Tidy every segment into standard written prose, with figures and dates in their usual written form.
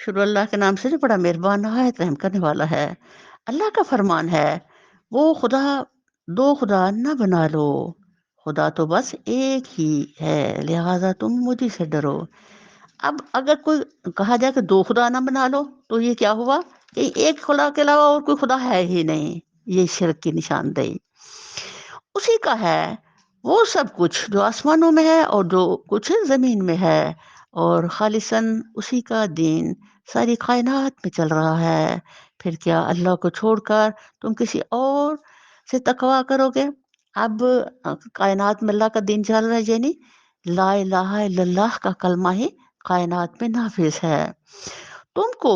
शुरू अल्लाह के नाम से जो बड़ा मेहरबान नहायत रहम करने वाला है। अल्लाह का फरमान है, वो खुदा दो खुदा न बना लो, खुदा तो बस एक ही है, लिहाजा तुम मुझी से डरो। अब अगर कोई कहा जाए कि दो खुदा ना बना लो, तो ये क्या हुआ कि एक खुदा के अलावा और कोई खुदा है ही नहीं। ये शिर्क की निशानदेही। उसी का है वो सब कुछ जो आसमानों में है और जो कुछ ज़मीन में है, और खालिसन उसी का दीन सारी कायनात में चल रहा है। फिर क्या अल्लाह को छोड़कर तुम किसी और से तकवा करोगे? अब कायनात में अल्लाह का दीन चल रहा है, यानी ला इलाहा इल्लल्लाह का कलमा ही कायनात में नाफिज है। तुमको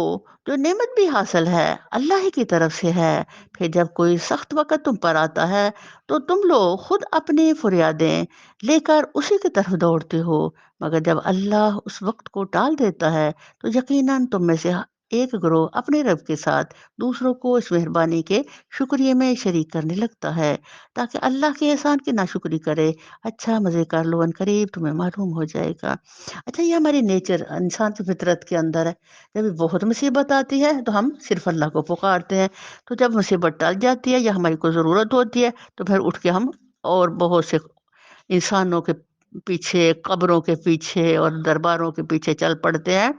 जो नेमत भी हासिल है अल्लाह ही की तरफ से है। फिर जब कोई सख्त वक़्त तुम पर आता है, तो तुम लोग खुद अपनी फरियादें लेकर उसी की तरफ दौड़ते हो। मगर जब अल्लाह उस वक़्त को टाल देता है, तो यकीनन तुम में से एक गिरोह अपने रब के साथ दूसरों को इस मेहरबानी के शुक्रिया में शरीक करने लगता है, ताकि अल्लाह के एहसान की नाशुक्री करे। अच्छा मज़े कर लो, अनकरीब तुम्हें मालूम हो जाएगा। अच्छा, ये हमारी नेचर इंसान की फितरत के अंदर है। जब बहुत मुसीबत आती है तो हम सिर्फ अल्लाह को पुकारते हैं। तो जब मुसीबत टल जाती है या हमारी कोई ज़रूरत होती है, तो फिर उठ के हम और बहुत से इंसानों के पीछे, कब्रों के पीछे और दरबारों के पीछे चल पड़ते हैं,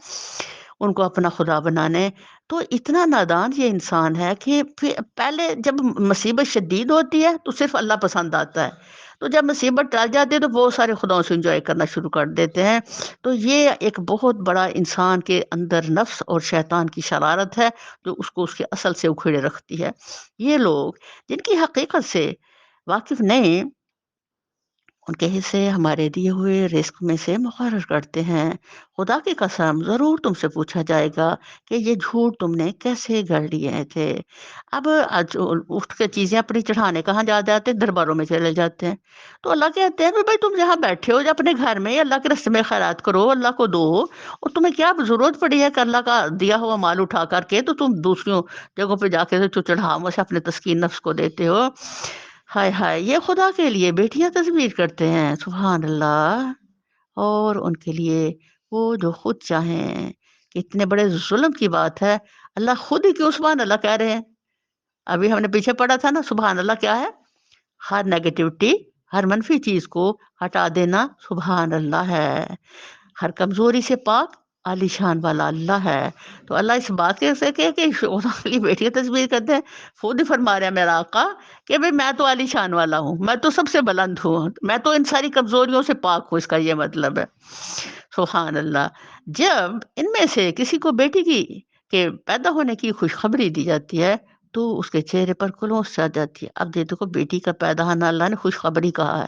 उनको अपना खुदा बनाने। तो इतना नादान ये इंसान है कि फिर पहले जब मुसीबत शदीद होती है तो सिर्फ अल्लाह पसंद आता है। तो जब मुसीबत टल जाती है तो बहुत सारे खुदाओं से एन्जॉय करना शुरू कर देते हैं। तो ये एक बहुत बड़ा इंसान के अंदर नफ्स और शैतान की शरारत है, जो उसको उसके असल से उखेड़े रखती है। ये लोग जिनकी हकीकत से वाकिफ़ नहीं, उनके हिस्से हमारे दिए हुए रिस्क में से मुकर्रर करते हैं। खुदा की कसम, ज़रूर तुमसे पूछा जाएगा कि ये झूठ तुमने कैसे गढ़ लिए थे। अब आज उठ के चीज़ें अपनी चढ़ाने कहाँ जा जाते हैं? दरबारों में चले जाते हैं। तो अल्लाह कहते हैं, भाई तुम जहाँ बैठे हो, या अपने घर में अल्लाह के रास्ते में खैरात करो, अल्लाह को दो। और तुम्हें क्या ज़रूरत पड़ी है कि अल्लाह का दिया हुआ माल उठा करके तो तुम दूसरियों जगहों पे जाके जो चढ़ावों से अपने तस्कीन नफ्स को देते हो। हाय हाय, ये खुदा के लिए बेटियां तस्वीर करते हैं, सुभान अल्लाह। और उनके लिए वो जो खुद चाहें। कितने बड़े जुल्म की बात है। अल्लाह खुद ही क्यों सुभान अल्लाह कह रहे हैं। अभी हमने पीछे पढ़ा था ना, सुभान अल्लाह क्या है? हर नेगेटिविटी, हर मनफी चीज को हटा देना सुभान अल्लाह है। हर कमजोरी से पाक आलीशान वाला अल्लाह है। तो अल्लाह इस बात के से के कि शोहरा की बेटी की तस्वीर करते हैं। खुद ही फरमा रहा है मेरा आका कि भाई मैं तो आलीशान वाला हूँ, मैं तो सबसे बुलंद हूँ, मैं तो इन सारी कमजोरियों से पाक हूँ, इसका ये मतलब है। सुभान अल्लाह। जब इनमें से किसी को बेटी की के पैदा होने की खुशखबरी दी जाती है, तो उसके चेहरे पर खुलूस आ जाती है। अब ये देखो, बेटी का पैदा होना अल्लाह ने खुशखबरी कहा है,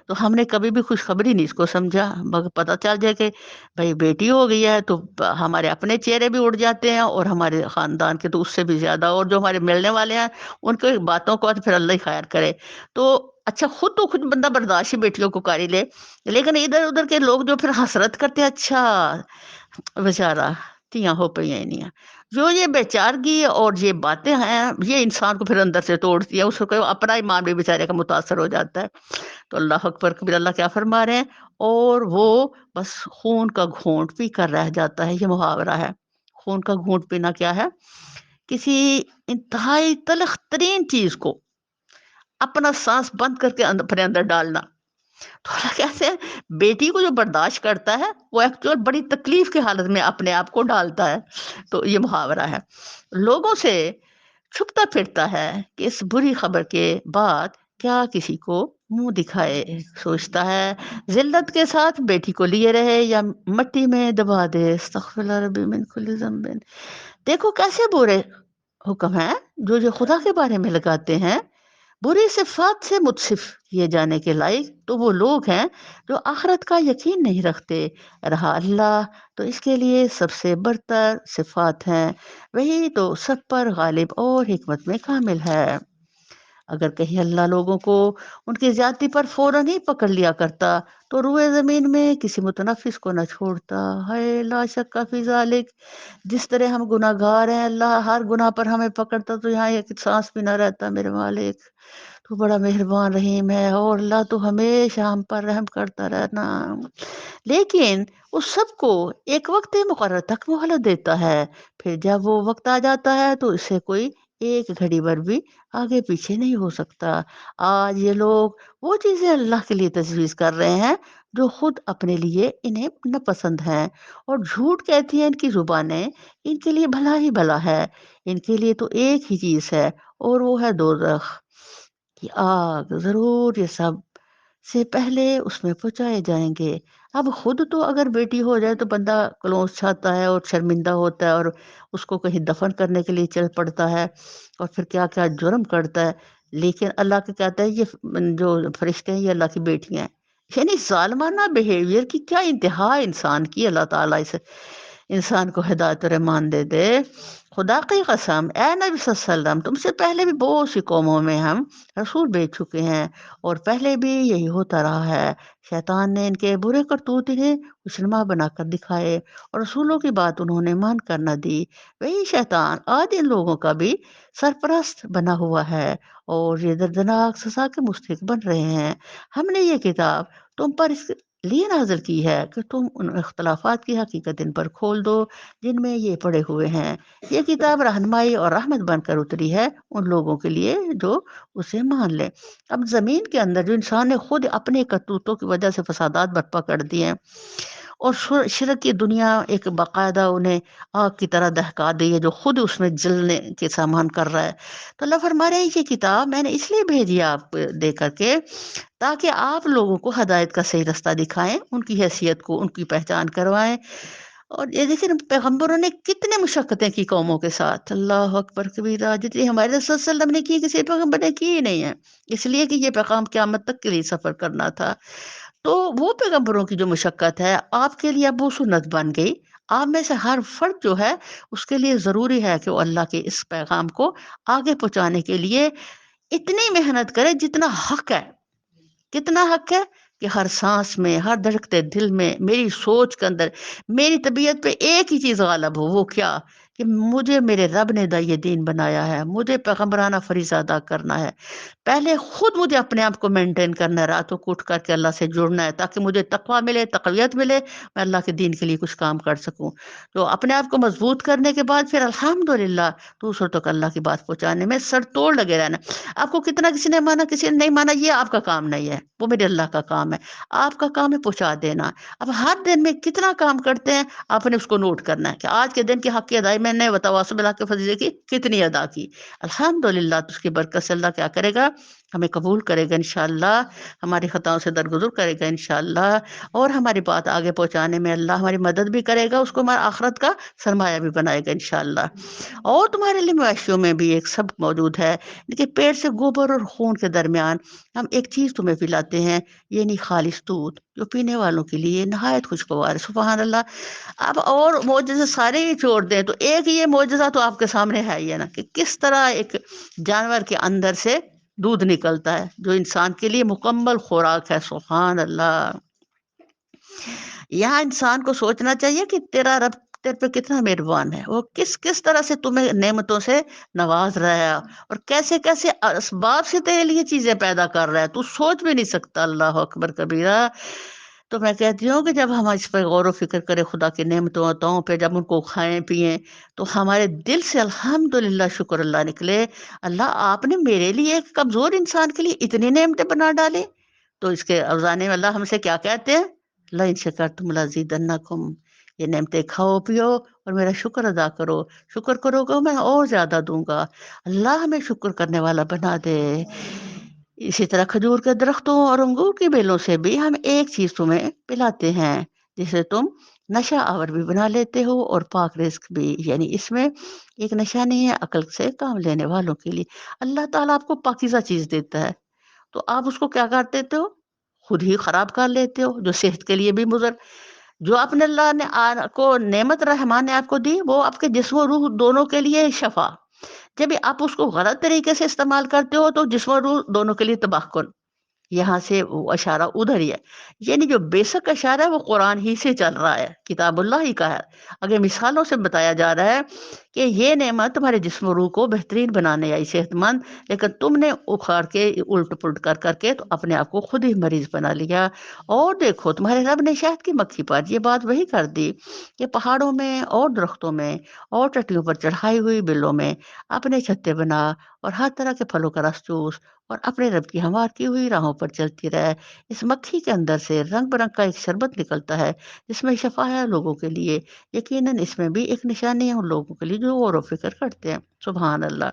तो हमने कभी भी खुशखबरी नहीं इसको समझा। मगर पता चल जाए कि भई बेटी हो गई है, तो हमारे अपने चेहरे भी उड़ जाते हैं, और हमारे ख़ानदान के तो उससे भी ज़्यादा, और जो हमारे मिलने वाले हैं, उनकी बातों को तो फिर अल्लाह ही खैर करे। तो अच्छा, खुद तो खुद बंदा बर्दाश्त ही बेटियों को कर ही ले, लेकिन इधर-उधर के लोग जो फिर हसरत करते हैं, अच्छा बेचारा तियां हो पईयां इनियां। जो ये बेचारगी और ये बातें हैं, ये इंसान को फिर अंदर से तोड़ती है, उसको अपना ईमान भी बेचारे का मुतासर हो जाता है। तो अल्लाह अकबर कबीर, अल्लाह क्या फरमा रहे हैं, और वो बस खून का घूंट पी कर रह जाता है, ये मुहावरा है। खून का घूंट पीना क्या है? किसी इंतहाई तलख तरीन चीज को अपना सांस बंद करके अपने अंदर डालना। तो अल्लाह कहते हैं, बेटी को जो बर्दाश्त करता है, वो एक्चुअल बड़ी तकलीफ की हालत में अपने आप को डालता है। तो ये मुहावरा है। लोगों से छुपता फिरता है कि इस बुरी खबर के बाद क्या किसी को मुंह दिखाए। सोचता है जिल्लत के साथ बेटी को लिए रहे या मट्टी में दबा दे। अस्तगफिरुल्लाह रब्बी मिन कुल्ली ज़ंबिन। देखो कैसे बुरे हुक्म हैं जो जो खुदा के बारे में लगाते हैं। बुरी सिफ़ात से मुत्सिफ़ किए जाने के लायक तो वो लोग हैं जो आखिरत का यकीन नहीं रखते। रहा अल्लाह, तो इसके लिए सबसे बरतर सिफ़ात हैं। वही तो सब पर गालिब और हिकमत में कामिल है। अगर कहीं अल्लाह लोगों को उनकी ज़्यादती पर फ़ौरन ही पकड़ लिया करता, तो रूए ज़मीन में किसी मुतनफ़िस को ना छोड़ता। हाय ला शक्का फ़ी ज़ालिक। जिस तरह हम गुनहगार हैं, अल्लाह हर गुनाह पर हमें पकड़ता तो यहाँ एक साँस भी ना रहता मेरे मालिक। तू बड़ा मेहरबान रहीम है, और अल्लाह तू हमेशा हम पर रहम करता रहना। लेकिन اس سب کو ایک وقت مقرر تک مہلت دیتا ہے، پھر جب وہ وقت آ جاتا ہے تو اسے کوئی ایک گھڑی بھر بھی آگے پیچھے نہیں ہو سکتا۔ آج یہ لوگ وہ چیزیں اللہ کے لیے تجویز کر رہے ہیں جو خود اپنے لیے انہیں ناپسند ہیں، اور جھوٹ کہتی ہیں ان کی زبانیں، ان کے لیے بھلا ہی بھلا ہے، ان کے لیے تو ایک ہی چیز ہے اور وہ ہے دوزخ کی آگ، ضرور یہ سب سے پہلے اس میں پہنچائے جائیں گے۔ اب خود تو اگر بیٹی ہو جائے تو بندہ کلونس چھاتا ہے اور شرمندہ ہوتا ہے اور اس کو کہیں دفن کرنے کے لیے چل پڑتا ہے اور پھر کیا کیا جرم کرتا ہے، لیکن اللہ کا کہتا ہے یہ جو فرشتے ہیں یہ اللہ کی بیٹیاں ہیں۔ یعنی ظالمانہ بیہیویئر کی کیا انتہا ہے انسان کی، اللہ تعالیٰ اسے انسان کو ہدایت اور ایمان دے دے۔ خدا کی قسم اے نبی صلی اللہ علیہ وسلم، تم سے پہلے بھی بہت سی قوموں میں ہم رسول بھیج چکے ہیں اور پہلے بھی یہی ہوتا رہا ہے۔ شیطان نے ان کے برے کرتوت انہیں خوشنما بنا کر دکھائے اور رسولوں کی بات انہوں نے مان کر نہ دی۔ وہی شیطان آج ان لوگوں کا بھی سرپرست بنا ہوا ہے اور یہ دردناک سزا کے مستحق بن رہے ہیں۔ ہم نے یہ کتاب تم پر اس لیے نازل کی ہے کہ تم ان اختلافات کی حقیقت ان پر کھول دو جن میں یہ پڑے ہوئے ہیں۔ یہ کتاب رہنمائی اور رحمت بن کر اتری ہے ان لوگوں کے لیے جو اسے مان لیں۔ اب زمین کے اندر جو انسان نے خود اپنے کرتوتوں کی وجہ سے فسادات برپا کر دیے ہیں اور شرک کی دنیا ایک باقاعدہ انہیں آگ کی طرح دہکا دی ہے جو خود اس میں جلنے کے سامان کر رہا ہے، تو اللہ فرما رہے ہیں یہ کتاب میں نے اس لیے بھیجی ہے آپ کو دے کر کے تاکہ آپ لوگوں کو ہدایت کا صحیح رستہ دکھائیں، ان کی حیثیت کو ان کی پہچان کروائیں۔ اور یہ دیکھیں پیغمبروں نے کتنے مشقتیں کی قوموں کے ساتھ، اللہ اکبر کبیرہ، جتنی ہمارے رسول صلی اللہ علیہ وسلم نے کی کسی پیغمبر نے کی ہی نہیں ہے، اس لیے کہ یہ پیغام قیامت تک کے لیے سفر کرنا تھا۔ تو وہ پیغمبروں کی جو مشقت ہے آپ کے لیے اب وہ سنت بن گئی۔ آپ میں سے ہر فرد جو ہے اس کے لیے ضروری ہے کہ وہ اللہ کے اس پیغام کو آگے پہنچانے کے لیے اتنی محنت کرے جتنا حق ہے۔ کتنا حق ہے کہ ہر سانس میں، ہر دھڑکتے دل میں، میری سوچ کے اندر، میری طبیعت پہ ایک ہی چیز غالب ہو، وہ کیا کہ مجھے میرے رب نے یہ دین بنایا ہے، مجھے پیغمبرانہ فریضہ ادا کرنا ہے۔ پہلے خود مجھے اپنے آپ کو مینٹین کرنا ہے، راتوں کو اٹھ کر کے اللہ سے جڑنا ہے تاکہ مجھے تقویٰ ملے، تقویت ملے، میں اللہ کے دین کے لیے کچھ کام کر سکوں۔ تو اپنے آپ کو مضبوط کرنے کے بعد پھر الحمدللہ دوسروں تک اللہ کی بات پہنچانے میں سر توڑ لگے رہنا۔ آپ کو کتنا کسی نے مانا کسی نے نہیں مانا یہ آپ کا کام نہیں ہے، وہ میرے اللہ کا کام ہے۔ آپ کا کام ہے پہنچا دینا۔ اب ہر دن میں کتنا کام کرتے ہیں آپ نے اس کو نوٹ کرنا ہے کہ آج کے دن کی حق کی ادائی میں نے وتواصل بالحق کے فضیلے کی کتنی ادا کی۔ الحمدللہ تو اس کی برکت سے اللہ کیا کرے گا، ہمیں قبول کرے گا انشاءاللہ، ہماری خطاؤں سے درگزر کرے گا انشاءاللہ، اور ہماری بات آگے پہنچانے میں اللہ ہماری مدد بھی کرے گا، اس کو ہمارا آخرت کا سرمایہ بھی بنائے گا انشاءاللہ۔ اور تمہارے لیے مویشیوں میں بھی ایک سبق موجود ہے، لیکن پیٹ سے گوبر اور خون کے درمیان ہم ایک چیز تمہیں پلاتے ہیں، یہ نہیں خالص دودھ جو پینے والوں کے لیے نہایت خوشگوار ہے۔ سبحان اللہ۔ اب اور معجزے سارے ہی چھوڑ دیں تو ایک یہ معجزہ تو آپ کے سامنے ہے ہی ہے نا کہ کس طرح ایک جانور کے اندر سے دودھ نکلتا ہے جو انسان کے لیے مکمل خوراک ہے۔ سبحان اللہ۔ یہاں انسان کو سوچنا چاہیے کہ تیرا رب تیرے پہ کتنا مہربان ہے، وہ کس کس طرح سے تمہیں نعمتوں سے نواز رہا ہے اور کیسے کیسے اسباب سے تیرے لیے چیزیں پیدا کر رہا ہے، تو سوچ بھی نہیں سکتا۔ اللہ اکبر کبیرہ۔ تو میں کہتی ہوں کہ جب ہم اس پر غور و فکر کریں خدا کی نعمتوں عطاؤں پہ، جب ان کو کھائیں پیئیں تو ہمارے دل سے الحمدللہ شکر اللہ نکلے، اللہ آپ نے میرے لیے ایک کمزور انسان کے لیے اتنی نعمتیں بنا ڈالیں۔ تو اس کے افزانے میں اللہ ہم سے کیا کہتے ہیں، لئن شکرتم لازیدنکم، یہ نعمتیں کھاؤ پیو اور میرا شکر ادا کرو، شکر کرو گے میں اور زیادہ دوں گا۔ اللہ ہمیں شکر کرنے والا بنا دے۔ اسی طرح کھجور کے درختوں اور انگور کی بیلوں سے بھی ہم ایک چیز تمہیں پلاتے ہیں جسے تم نشہ آور بھی بنا لیتے ہو اور پاک رزق بھی، یعنی اس میں ایک نشانی ہے عقل سے کام لینے والوں کے لیے۔ اللہ تعالیٰ آپ کو پاکیزہ چیز دیتا ہے تو آپ اس کو کیا کر دیتے ہو، خود ہی خراب کر لیتے ہو، جو صحت کے لیے بھی مضر۔ جو اپنے اللہ نے کو نعمت رحمان نے آپ کو دی وہ آپ کے جسم و روح دونوں کے لیے شفا، جب آپ اس کو غلط طریقے سے استعمال کرتے ہو تو جسم و روح دونوں کے لیے تباہ کن۔ یہاں سے وہ اشارہ ادھر ہی ہے، یعنی جو بیسک اشارہ ہے وہ قرآن ہی سے چل رہا ہے، کتاب اللہ ہی کا ہے۔ اگر مثالوں سے بتایا جا رہا ہے کہ یہ نعمت تمہارے جسم و روح کو بہترین بنانے آئی، صحت مند، لیکن تم نے اکھاڑ کے الٹ پلٹ کر کے تو اپنے آپ کو خود ہی مریض بنا لیا۔ اور دیکھو تمہارے رب نے شہد کی مکھی پر یہ بات وہی کر دی کہ پہاڑوں میں اور درختوں میں اور ٹٹیوں پر چڑھائی ہوئی بلوں میں اپنے چھتے بنا اور ہر طرح کے پھلوں کا رس چوس اور اپنے رب کی ہموار کی ہوئی راہوں پر چلتی رہے۔ اس مکھی کے اندر سے رنگ برنگ کا ایک شربت نکلتا ہے جس میں شفا ہے لوگوں کے لیے، یقیناً اس میں بھی ایک نشانی ہے ان لوگوں کے لیے جو غور و فکر کرتے ہیں۔ سبحان اللہ۔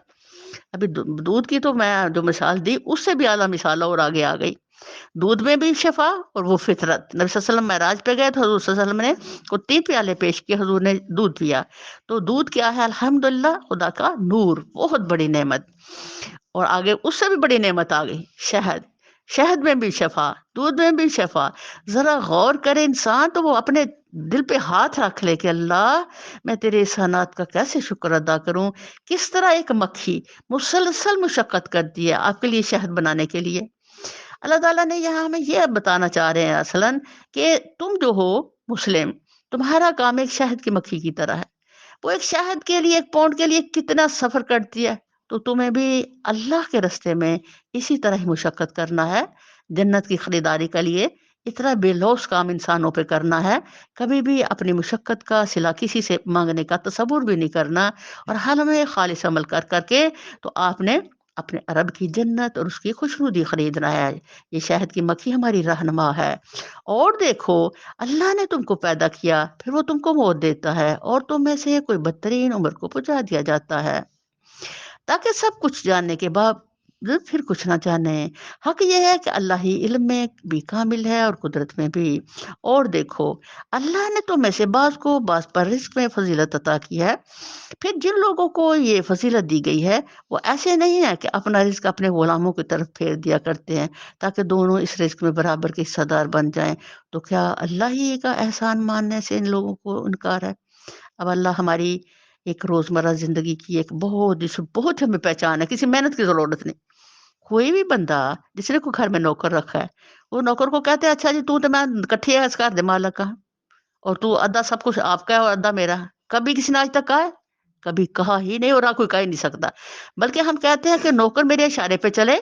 ابھی دودھ کی تو میں جو مثال دی اس سے بھی اعلیٰ مثال اور آگے آ گئی۔ دودھ میں بھی شفا اور وہ فطرت۔ نبی صلی اللہ علیہ وسلم معراج پہ گئے تو حضور صلی اللہ علیہ وسلم نے کو 3 پیالے پیش کیے، حضور نے دودھ پیا۔ تو دودھ کیا ہے؟ الحمدللہ خدا کا نور، بہت بڑی نعمت۔ اور آگے اس سے بھی بڑی نعمت آ گئی، شہد۔ شہد میں بھی شفا، دودھ میں بھی شفا۔ ذرا غور کرے انسان تو وہ اپنے دل پہ ہاتھ رکھ لے کہ اللہ میں تیرے احسانات کا کیسے شکر ادا کروں۔ کس طرح ایک مکھی مسلسل مشقت کرتی ہے آپ کے لیے شہد بنانے کے لیے۔ اللہ تعالیٰ نے یہاں ہمیں یہ بتانا چاہ رہے ہیں اصلاً کہ تم جو ہو مسلم، تمہارا کام ایک شہد کی مکھی کی طرح ہے۔ وہ ایک شہد کے لیے، ایک پاؤنڈ کے لیے کتنا سفر کرتی ہے، تو تمہیں بھی اللہ کے راستے میں اسی طرح ہی مشقت کرنا ہے۔ جنت کی خریداری کے لیے اتنا بے لوث کام انسانوں پہ کرنا ہے، کبھی بھی اپنی مشقت کا صلہ کسی سے مانگنے کا تصور بھی نہیں کرنا، اور حال میں خالص عمل کر کے تو آپ نے اپنے رب کی جنت اور اس کی خوشنودی خریدنا ہے۔ یہ شہد کی مکھی ہماری رہنما ہے۔ اور دیکھو اللہ نے تم کو پیدا کیا، پھر وہ تم کو موت دیتا ہے اور تم میں سے کوئی بدترین عمر کو پہنچا دیا جاتا ہے، تاکہ سب کچھ جاننے کے بعد پھر کچھ نہ جانے۔ حق یہ ہے کہ اللہ ہی علم میں بھی کامل ہے اور قدرت میں بھی۔ اور دیکھو اللہ نے تم میں سے بعض کو بعض پر رزق میں فضیلت عطا کی ہے۔ پھر جن لوگوں کو یہ فضیلت دی گئی ہے وہ ایسے نہیں ہے کہ اپنا رزق اپنے غلاموں کی طرف پھیر دیا کرتے ہیں تاکہ دونوں اس رزق میں برابر کے حصہ دار بن جائیں۔ تو کیا اللہ ہی کا احسان ماننے سے ان لوگوں کو انکار ہے؟ اب اللہ ہماری ایک روزمرہ زندگی کی ایک بہت جس بہت ہمیں پہچان ہے، کسی محنت کی ضرورت نہیں۔ کوئی بھی بندہ جس نے کوئی گھر میں نوکر رکھا ہے، وہ نوکر کو کہتے ہیں اچھا جی تو میں کٹھی ہے اس کر دے مالک کا، اور تو ادھا سب کچھ آپ کا ہے اور ادھا میرا ہے۔ کبھی کسی نے آج تک کہا ہے؟ کبھی کہا ہی نہیں، اور کوئی کہہ ہی نہیں سکتا۔ بلکہ ہم کہتے ہیں کہ نوکر میرے اشارے پہ چلے،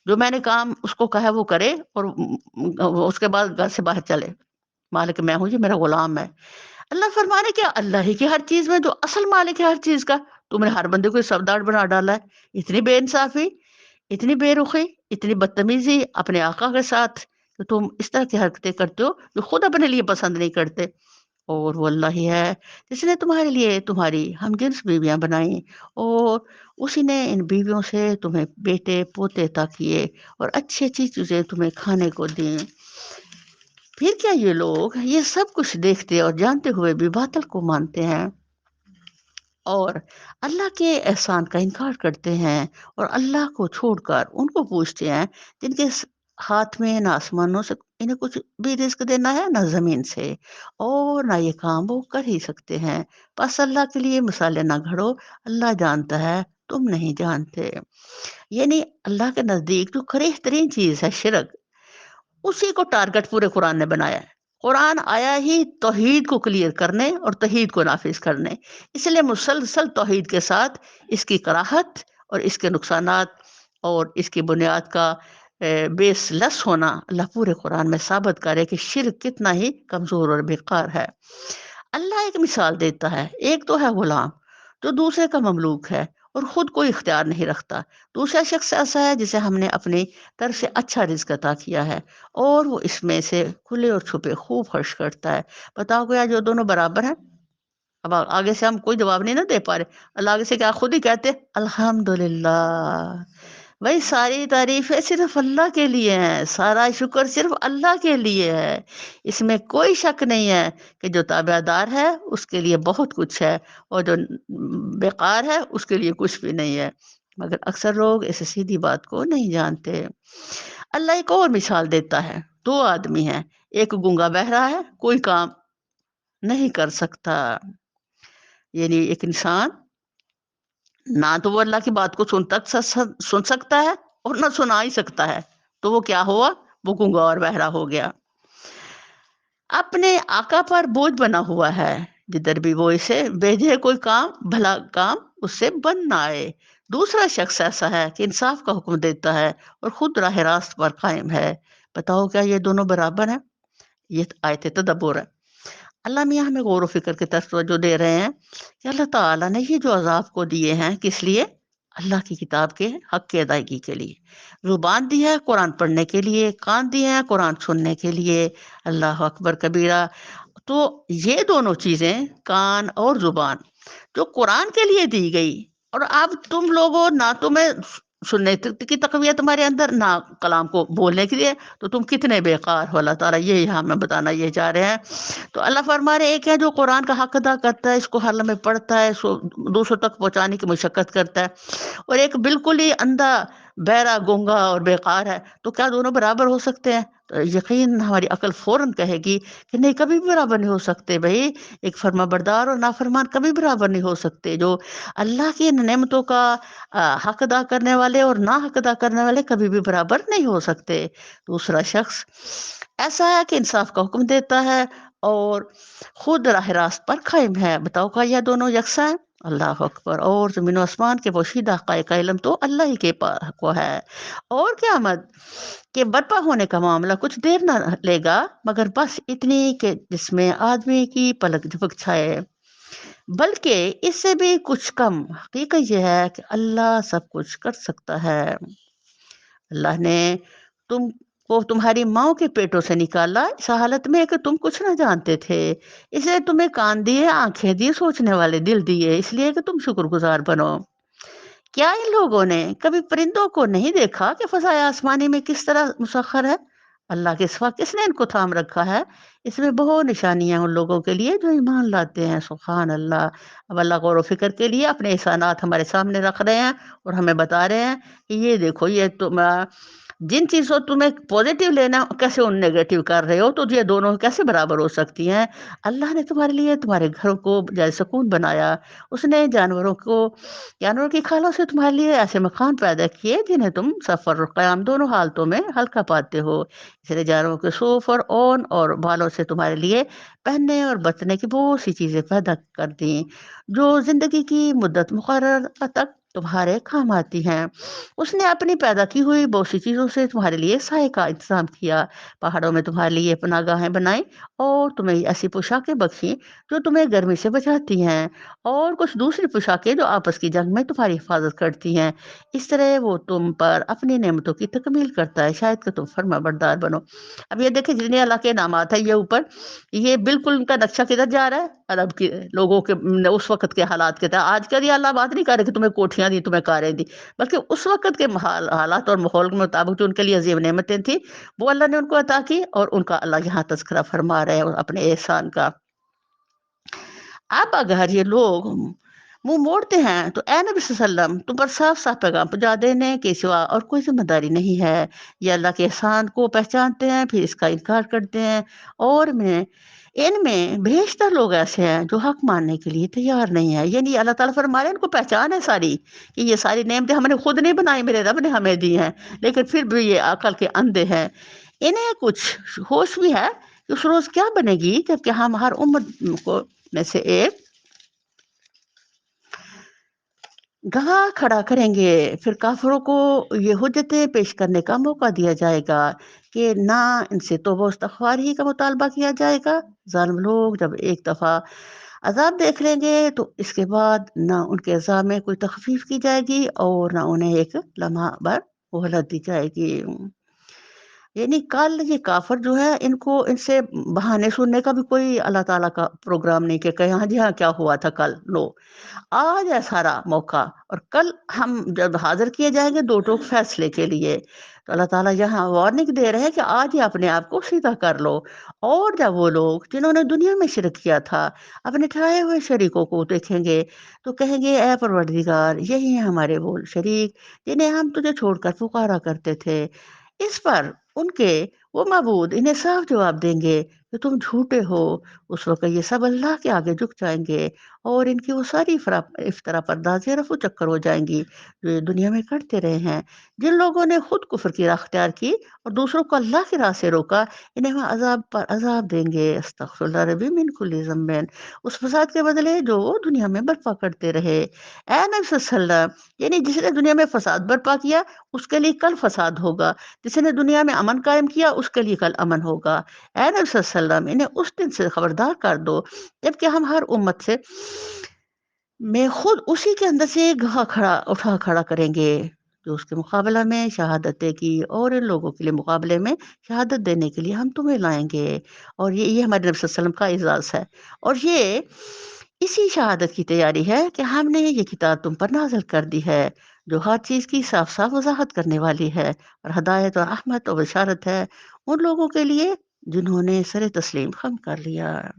جو میں نے کام اس کو کہا وہ کرے، اور اس کے بعد گھر سے باہر چلے۔ مالک میں ہوں جی، میرا غلام ہے۔ اللہ فرمانے کیا اللہ ہی کی ہر چیز میں جو اصل مالک ہے ہر چیز کا، تم نے ہر بندے کو سردار بنا ڈالا ہے۔ اتنی بے انصافی، اتنی بے رخی، اتنی بدتمیزی اپنے آقا کے ساتھ کہ تم اس طرح کی حرکتیں کرتے ہو جو خود اپنے لیے پسند نہیں کرتے۔ اور وہ اللہ ہی ہے جس نے تمہارے لیے تمہاری ہم جنس بیویاں بنائیں، اور اسی نے ان بیویوں سے تمہیں بیٹے پوتے عطا کیے اور اچھی اچھی چیزیں تمہیں کھانے کو دیں۔ پھر کیا یہ لوگ یہ سب کچھ دیکھتے اور جانتے ہوئے بھی باطل کو مانتے ہیں اور اللہ کے احسان کا انکار کرتے ہیں، اور اللہ کو چھوڑ کر ان کو پوچھتے ہیں جن کے ہاتھ میں نہ آسمانوں سے انہیں کچھ بھی رزق دینا ہے نہ زمین سے، اور نہ یہ کام وہ کر ہی سکتے ہیں۔ بس اللہ کے لیے مثالیں نہ گھڑو، اللہ جانتا ہے تم نہیں جانتے۔ یعنی اللہ کے نزدیک جو قریح ترین چیز ہے شرک، اسی کو ٹارگٹ پورے قرآن نے بنایا ہے۔ قرآن آیا ہی توحید کو کلیئر کرنے اور توحید کو نافذ کرنے، اس لیے مسلسل توحید کے ساتھ اس کی کراہت اور اس کے نقصانات اور اس کی بنیاد کا بیس لس ہونا اللہ پورے قرآن میں ثابت کرے کہ شرک کتنا ہی کمزور اور بیکار ہے۔ اللہ ایک مثال دیتا ہے، ایک تو ہے غلام جو دوسرے کا مملوک ہے اور خود کوئی اختیار نہیں رکھتا، دوسرا شخص ایسا ہے جسے ہم نے اپنی طرف سے اچھا رزق عطا کیا ہے اور وہ اس میں سے کھلے اور چھپے خوب خرچ کرتا ہے۔ بتاؤ گیا جو دونوں برابر ہیں؟ اب آگے سے ہم کوئی جواب نہیں نہ دے پا رہے، اللہ آگے سے کیا خود ہی کہتے الحمدللہ۔ بھائی ساری تعریفیں صرف اللہ کے لیے ہیں، سارا شکر صرف اللہ کے لیے ہے۔ اس میں کوئی شک نہیں ہے کہ جو تابع دار ہے اس کے لیے بہت کچھ ہے، اور جو بیکار ہے اس کے لیے کچھ بھی نہیں ہے، مگر اکثر لوگ اس سیدھی بات کو نہیں جانتے۔ اللہ ایک اور مثال دیتا ہے، دو آدمی ہیں، ایک گونگا بہرا ہے، کوئی کام نہیں کر سکتا۔ یعنی ایک انسان نہ تو وہ اللہ کی بات کو سن سکتا ہے اور نہ سنا ہی سکتا ہے، تو وہ کیا ہوا؟ وہ گونگا اور بہرا ہو گیا۔ اپنے آقا پر بوجھ بنا ہوا ہے، जिधर भी वो इसे भेजे कोई काम, भला काम उससे बन ना आए। दूसरा शख्स ऐसा है कि इंसाफ का हुक्म देता है और खुद राह रास्त पर कायम है। बताओ क्या ये दोनों बराबर हैं? ये आयत तदब्बुर है। अल्लाह मियाँ हमें गौर व फ़िक्र की तरफ तवज्जो दे रहे हैं कि अल्लाह ताला ने ये जो अज़ाब को दिए हैं किस लिए? अल्लाह की किताब के हक़ की अदायगी के लिए। ज़ुबान दी है कुरान पढ़ने के लिए, कान दिए हैं कुरान सुनने के लिए। अल्लाहु अकबर कबीरा। तो ये दोनों चीज़ें कान और ज़ुबान जो कुरान के लिए दी गई, और अब तुम लोगों ना तुम्हें सुनने की तकवीत तुम्हारे अंदर ना कलाम को बोलने के लिए, तो तुम कितने बेकार हो। अल्लाह ताला ये यहाँ हमें बताना ये चाह रहे हैं। तो अल्लाह फरमा रहे, एक है जो कुरान का हक अदा करता है, इसको हर लम्हे पढ़ता है, दूसरों तक पहुंचाने की मशक्कत करता है, और एक बिल्कुल ही अंधा, बहरा, गूंगा और बेकार है। तो क्या दोनों बराबर हो सकते हैं? तो यकीन हमारी अकल फौरन कहेगी कि नहीं, कभी भी बराबर नहीं हो सकते भाई। एक फर्माबरदार और नाफरमान कभी बराबर नहीं हो सकते। जो अल्लाह की इन नेमतों का हक अदा करने वाले और ना हक अदा करने वाले कभी भी बराबर नहीं हो सकते। दूसरा शख्स ऐसा है कि इंसाफ का हुक्म देता है और खुद राह रास्त पर कायम है। बताओ क्या यह दोनों यकसा है? अल्लाह अकबर। और ज़मीन आसमान के पोशीदा हक़ाइक़ का इल्म तो अल्लाह ही के को है। और क़यामत के बर्पा होने का मामला कुछ देर ना लेगा, मगर बस इतनी कि जिसमें आदमी की पलक झपक जाए। बल्कि इससे भी कुछ कम। हकीकत ये है कि अल्लाह सब कुछ कर सकता है। अल्लाह ने तुमको तुम्हारी माँओं के पेटों से निकाला इस हालत में कि तुम कुछ ना जानते थे। इसलिए तुम्हें कान दिए, आँखें दी, सोचने वाले दिल दिए, इसलिए कि तुम शुक्रगुज़ार बनो। क्या इन लोगों ने कभी परिंदों को नहीं देखा कि फ़ज़ाए आसमानी में किस तरह मुसख्खर है? अल्लाह के सिवा किसने इनको थाम रखा है? इसमें बहुत निशानियाँ उन लोगों के लिए जो ईमान लाते हैं। सुभान अल्लाह। अब अल्लाह गौर व फ़िक्र के लिए अपने एहसानात हमारे सामने रख रहे हैं और हमें बता रहे हैं कि ये देखो, ये तुम जिन चीज़ों तुम्हें पॉज़िटिव लेना कैसे उन नेगेटिव कर रहे हो, तो ये दोनों कैसे बराबर हो सकती हैं? अल्लाह ने तुम्हारे लिए तुम्हारे घर को जैसे सुकून बनाया, उसने जानवरों की खालों से तुम्हारे लिए ऐसे मकान पैदा किए जिन्हें तुम सफ़र और क़याम दोनों हालतों में हल्का पाते हो। इसलिए जानवरों के सूफ़ और ऊन और बालों से तुम्हारे लिए पहनने और बचने की बहुत सी चीज़ें पैदा कर दी, जो ज़िंदगी की मुद्दत मुकर्रर तक तुम्हारे काम आती हैं। उसने अपनी पैदा की हुई बहुत सी चीज़ों से तुम्हारे लिए साए का इंतज़ाम किया। पहाड़ों में तुम्हारे लिए पनाहगाहें बनाई और तुम्हें ऐसी पोशाकें बख्शी जो तुम्हें गर्मी से बचाती हैं, और कुछ दूसरी पोशाकें जो आपस की जंग में तुम्हारी हिफाजत करती हैं। इस तरह वो तुम पर अपनी नेमतों की तकमील करता है, शायद कि तुम फर्माबरदार बनो। अब ये देखिए, जितने अल्लाह के इनामात है ये ऊपर, ये बिल्कुल उनका नक्शा किधर जा रहा है? अरब के लोगों के उस वक़्त के हालात के तहत। आजकल ये अल्लाह बात नहीं कर रहे कि तुम्हें कोठियाँ दी, तुम्हें कारें दी, बल्कि उस वक़्त के हालात और माहौल के मुताबिक जो उनके लिए अज़ीम नेमतें थी, वो अल्लाह ने उनको अता की, और उनका अल्लाह यहाँ तज़किरा फरमा रहे हैं अपने एहसान का। अब अगर ये लोग मुँह मोड़ते हैं, तो ए नबी सल्लल्लाहु तुम पर साफ-साफ पैगाम पहुँचा देने के सिवा और कोई ज़िम्मेदारी नहीं है। ये अल्लाह के एहसान को पहचानते हैं, फिर इसका इनकार करते हैं, और इनमें बेशतर लोग ऐसे हैं जो हक़ मानने के लिए तैयार नहीं है। यानी अल्लाह ताला फरमा रहे हैं, इनको पहचान है सारी कि ये सारी नेमतें हमने खुद नहीं बनाई, मेरे रब ने हमें दी हैं, लेकिन फिर भी ये अकल के अंधे हैं। इन्हें कुछ होश भी है कि उस रोज़ क्या बनेगी, जबकि हम हर उम्मत को में से एक गवाह खड़ा करेंगे। फिर काफ़िरों को ये हुज्जतें पेश करने का मौका दिया जाएगा कि ना इनसे तौबा इस्तग़फ़ार ही का मुतालबा किया जाएगा। ज़ालिम लोग जब एक दफ़ा अज़ाब देख लेंगे, तो इसके बाद ना उनके अज़ाब में कोई तख़फ़ीफ़ की जाएगी और ना उन्हें एक लम्हा भर मोहलत दी जाएगी। यानी कल ये काफ़िर जो है, इनको इनसे बहाने सुनने का भी कोई अल्लाह ताला का प्रोग्राम नहीं कि कहें हाँ जी हाँ, क्या हुआ था कल? नो। आज है सारा मौका, और कल हम जब हाज़िर किए जाएँगे दो टोक फैसले के लिए, तो अल्लाह ताला यहाँ वार्निंग दे रहे हैं कि आज ही अपने आप को सीधा कर लो। और जब वो लोग जिन्होंने दुनिया में शिरक किया था, अपने ठहराए हुए शरीकों को देखेंगे, तो कहेंगे, ऐ परवरदिगार, यही हैं हमारे वो शरीक जिन्हें हम तुझे छोड़कर पुकारा करते थे। इस पर उनके वो माबूद इन्हें साफ जवाब देंगे कि तुम झूठे हो। उस वक़्त ये सब अल्लाह के आगे झुक जाएँगे और इनकी वो सारी इफ्तरा पर्दाज़ियाँ रफू चक्कर हो जाएँगी, जो ये दुनिया में करते रहे हैं। जिन लोगों ने खुद कुफ्र की राह इख्तियार की और दूसरों को अल्लाह की राह से रोका, इन्हें हम अज़ाब पर अज़ाब देंगे। अस्तग़फिरुल्लाह रब्बी मिन कुल्ली ज़ंबिन। उस फ़साद के बदले जो वो दुनिया में बर्पा करते रहे। ए नबी सल्लल्लाहु अलैहि वसल्लम, यानी जिसने दुनिया में फ़साद बर्पा किया, उसके लिए कल फ़साद होगा। जिसने दुनिया में अमन कायम किया, उसके लिए कल अमन होगा। ए नबी सल्लल्लाहु अलैहि वसल्लम, इन्हें उस दिन से खबरदार कर दो, जबकि हम हर उम्मत से मैं खुद उसी के अंदर से एक गवाह खड़ा करेंगे, जो उसके मुकाबला में शहादत देगी और इन लोगों के लिए मुकाबले में शहादत देने के लिए हम तुम्हें लाएँगे। और ये हमारे नबी सल्लल्लाहु अलैहि वसल्लम का एज़ाज़ है। और ये इसी शहादत की तैयारी है कि हमने ये किताब तुम पर नाज़िल कर दी है, जो हर चीज़ की साफ-साफ वज़ाहत करने वाली है और हदायत और रहमत और बशारत है उन लोगों के लिए जिन्होंने सर तस्लीम ख़म कर लिया।